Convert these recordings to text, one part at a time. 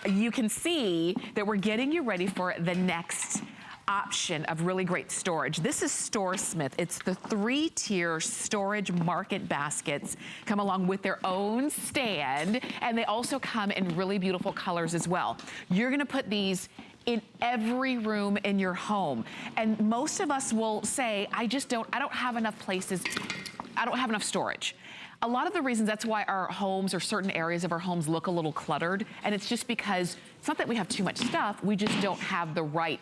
you can see that we're getting you ready for the next option of really great storage. This is StoreSmith. It's the 3-tier storage market baskets. Come along with their own stand, and they also come in really beautiful colors as well. You're gonna put these in every room in your home. And most of us will say, I don't have enough places, I don't have enough storage. A lot of the reasons that's why our homes or certain areas of our homes look a little cluttered, and it's just because it's not that we have too much stuff, we just don't have the right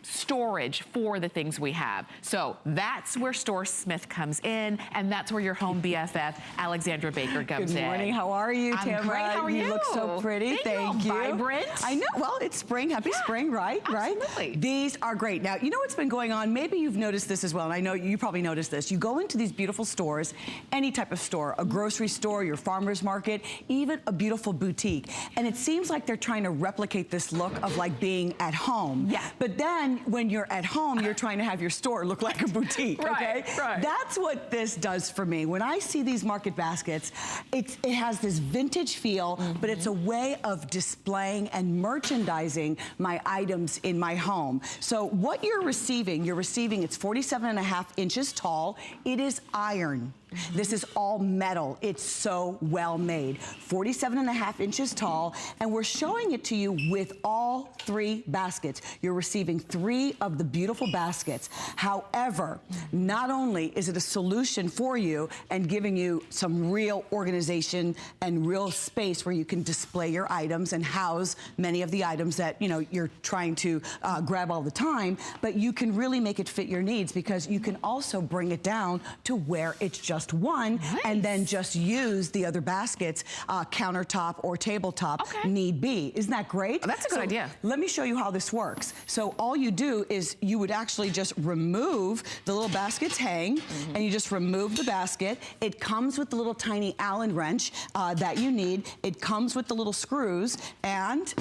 storage for the things we have. So that's where StoreSmith comes in, and that's where your home BFF, Alexandra Baker, comes in. Good morning, how are you, Tamara? I'm great, how are you? You look so pretty, thank you. Vibrant. I know, well, it's spring, happy spring, right? Absolutely. Right? These are great. Now, you know what's been going on? Maybe you've noticed this as well, and I know you probably noticed this. You go into these beautiful stores, any type of store, a grocery store, your farmer's market, even a beautiful boutique, and it seems like they're trying to replicate this look of like being at home. Yeah. But then when you're at home, you're trying to have your store look like a boutique, okay? Right. That's what this does for me. When I see these market baskets, it has this vintage feel, but it's a way of displaying and merchandising my items in my home. So what you're receiving, it's 47.5 inches tall. It is iron. This is all metal. It's so well made. 47.5 inches tall, and we're showing it to you with all 3 baskets. You're receiving 3 of the beautiful baskets. However, not only is it a solution for you and giving you some real organization and real space where you can display your items and house many of the items that you're trying to grab all the time, but you can really make it fit your needs because you can also bring it down to where it's just one, and then just use the other baskets, countertop or tabletop, need be. Isn't that great? Oh, that's a good idea. Let me show you how this works. So all you do is you would actually just remove the little baskets hang, and you just remove the basket. It comes with the little tiny Allen wrench that you need. It comes with the little screws, and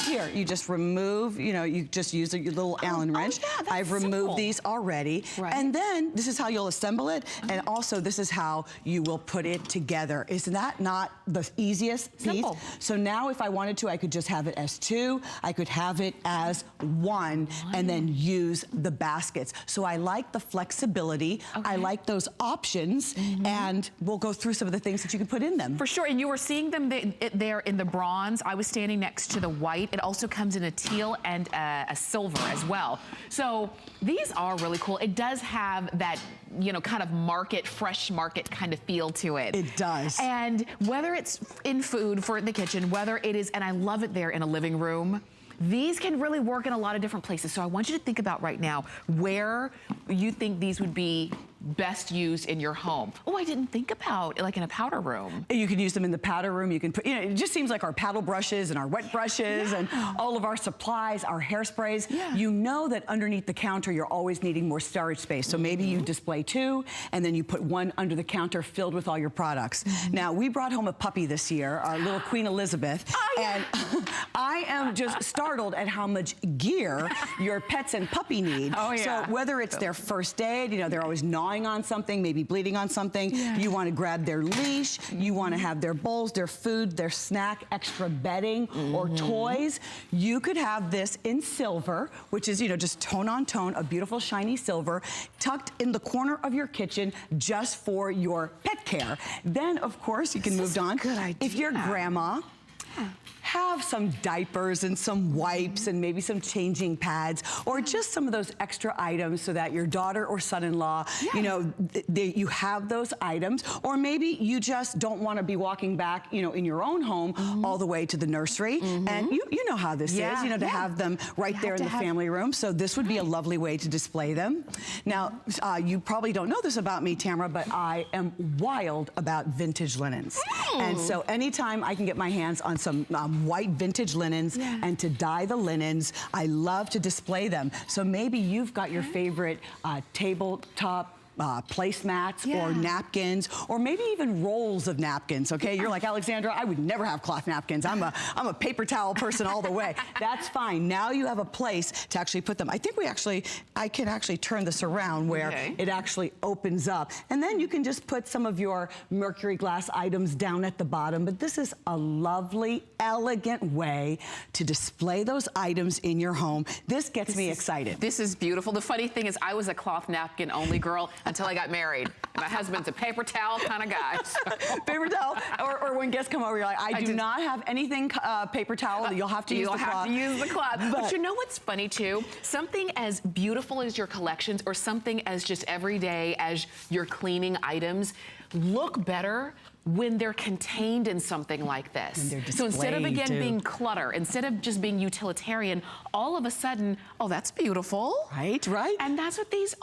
here, you just remove, you just use your little Allen wrench. I've removed these already. And then this is how you'll assemble it, and also this is how you will put it together. Isn't that not the easiest piece? So now if I wanted to, I could just have it as 2. I could have it as 1, and then use the baskets. So I like the flexibility. I like those options, and we'll go through some of the things that you can put in them. For sure, and you were seeing them there in the bronze. I was standing next to the white. It also comes in a teal and a silver as well. So these are really cool. It does have that, kind of fresh market kind of feel to it. It does. And whether it's in food for the kitchen, whether it is, and I love it there in a living room, these can really work in a lot of different places. So I want you to think about right now where you think these would be best used in your home. Oh, I didn't think about like in a powder room. You can use them in the powder room. You can put, it just seems like our paddle brushes and our wet brushes and all of our supplies, our hairsprays. You know that underneath the counter, you're always needing more storage space. So maybe you display 2, and then you put 1 under the counter filled with all your products. Now, we brought home a puppy this year, our little Queen Elizabeth, and I am just startled at how much gear your pets and puppy need. So whether it's their first aid, they're always gnawing on something, maybe bleeding on something, you want to grab their leash, you want to have their bowls, their food, their snack, extra bedding, or toys. You could have this in silver, which is, just tone on tone, a beautiful shiny silver, tucked in the corner of your kitchen just for your pet care. Then, of course, you can move on. Good idea. If you're grandma, have some diapers and some wipes and maybe some changing pads, or just some of those extra items so that your daughter or son-in-law, you have those items. Or maybe you just don't want to be walking back, in your own home all the way to the nursery. And you know how this is, to have them right there in the family room. So this would be a lovely way to display them. Now, you probably don't know this about me, Tamara, but I am wild about vintage linens. And so anytime I can get my hands on some white vintage linens and to dye the linens, I love to display them. So maybe you've got your favorite tabletop placemats or napkins, or maybe even rolls of napkins, okay? You're like, Alexandra, I would never have cloth napkins. I'm a paper towel person all the way. That's fine. Now you have a place to actually put them. I think I can actually turn this around where it actually opens up. And then you can just put some of your mercury glass items down at the bottom. But this is a lovely, elegant way to display those items in your home. This gets me excited. This is beautiful. The funny thing is I was a cloth napkin only girl until I got married. My husband's a paper towel kind of guy. So. Paper towel, or when guests come over, you're like, I do not have anything paper towel. You'll have to use the cloth. You'll have to use the cloth. But you know what's funny too? Something as beautiful as your collections, or something as just everyday as your cleaning items, look better when they're contained in something like this. So instead of, again, being clutter, instead of just being utilitarian, all of a sudden, oh, that's beautiful. Right, right. And that's what these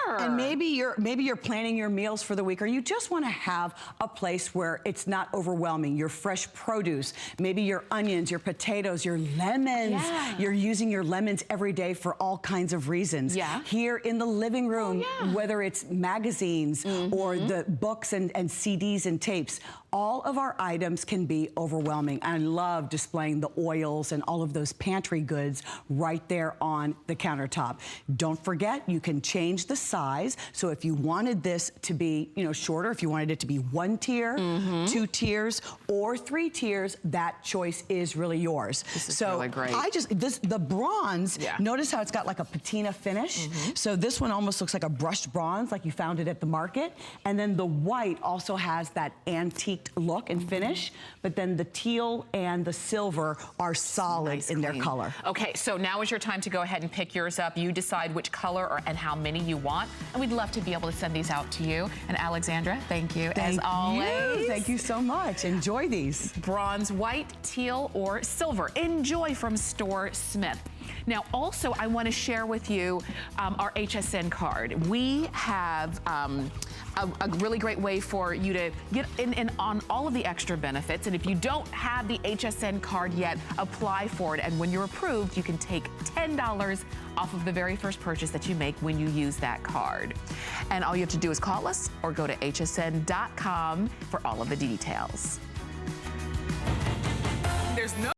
are. And maybe you're planning your meals for the week, or you just want to have a place where it's not overwhelming. Your fresh produce, maybe your onions, your potatoes, your lemons. Yeah. You're using your lemons every day for all kinds of reasons. Yeah. Here in the living room, whether it's magazines or the books and CDs and tapes, all of our items can be overwhelming. I love displaying the oils and all of those pantry goods right there on the countertop. Don't forget, you can change the size. So if you wanted this to be, shorter, if you wanted it to be 1 tier, 2 tiers, or 3 tiers, that choice is really yours. This is really great. The bronze, notice how it's got like a patina finish. So this one almost looks like a brushed bronze, like you found it at the market. And then the white also has that antique look and finish, but then the teal and the silver are solid in their color. Okay, so now is your time to go ahead and pick yours up. You decide which color and how many you want, and we'd love to be able to send these out to you. And Alexandra, thank you as always. Thank you so much. Enjoy these. Bronze, white, teal, or silver. Enjoy from StoreSmith. Now, also, I want to share with you our HSN card. We have a really great way for you to get in on all of the extra benefits. And if you don't have the HSN card yet, apply for it. And when you're approved, you can take $10 off of the very first purchase that you make when you use that card. And all you have to do is call us or go to hsn.com for all of the details. There's no